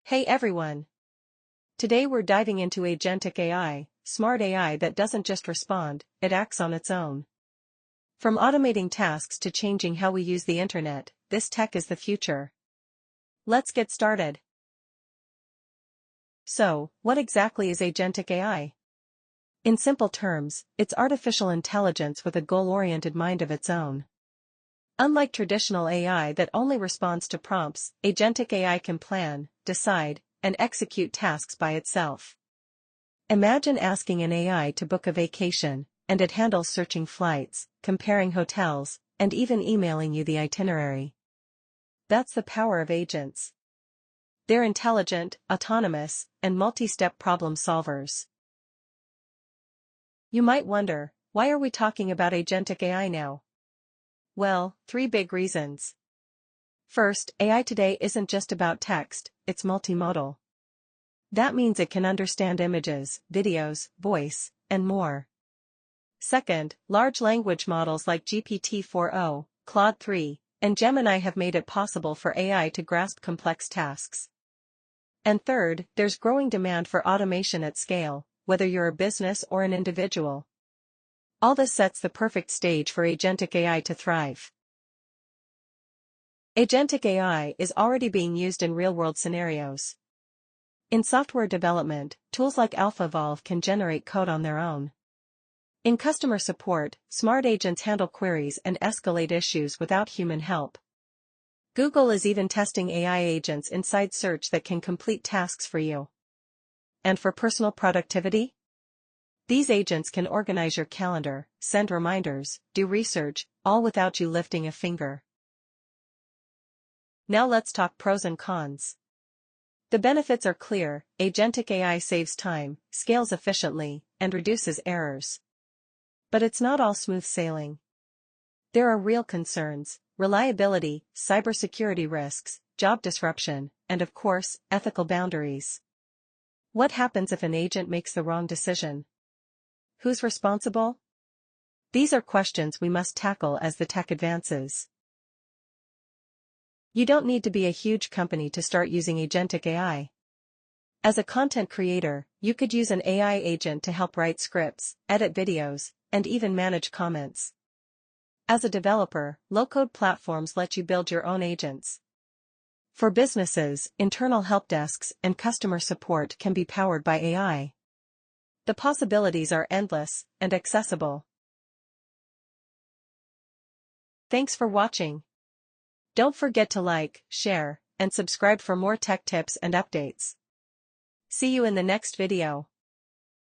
Hey everyone! Today we're diving into Agentic AI, smart AI that doesn't just respond, it acts on its own. From automating tasks to changing how we use the internet, this tech is the future. Let's get started. So, what exactly is Agentic AI? In simple terms, it's artificial intelligence with a goal-oriented mind of its own. Unlike traditional AI that only responds to prompts, Agentic AI can plan, decide, and execute tasks by itself. Imagine asking an AI to book a vacation, and it handles searching flights, comparing hotels, and even emailing you the itinerary. That's the power of agents. They're intelligent, autonomous, and multi-step problem solvers. You might wonder, why are we talking about Agentic AI now? Well, 3 big reasons. First, AI today isn't just about text, it's multimodal. That means it can understand images, videos, voice, and more. Second, large language models like GPT-4o, Claude 3, and Gemini have made it possible for AI to grasp complex tasks. And third, there's growing demand for automation at scale, whether you're a business or an individual. All this sets the perfect stage for Agentic AI to thrive. Agentic AI is already being used in real-world scenarios. In software development, tools like AlphaVolve can generate code on their own. In customer support, smart agents handle queries and escalate issues without human help. Google is even testing AI agents inside search that can complete tasks for you. And for personal productivity? These agents can organize your calendar, send reminders, do research, all without you lifting a finger. Now let's talk pros and cons. The benefits are clear: Agentic AI saves time, scales efficiently, and reduces errors. But it's not all smooth sailing. There are real concerns: reliability, cybersecurity risks, job disruption, and of course, ethical boundaries. What happens if an agent makes the wrong decision? Who's responsible? These are questions we must tackle as the tech advances. You don't need to be a huge company to start using Agentic AI. As a content creator, you could use an AI agent to help write scripts, edit videos, and even manage comments. As a developer, low-code platforms let you build your own agents. For businesses, internal help desks and customer support can be powered by AI. The possibilities are endless and accessible. Thanks for watching. Don't forget to like, share, and subscribe for more tech tips and updates. See you in the next video.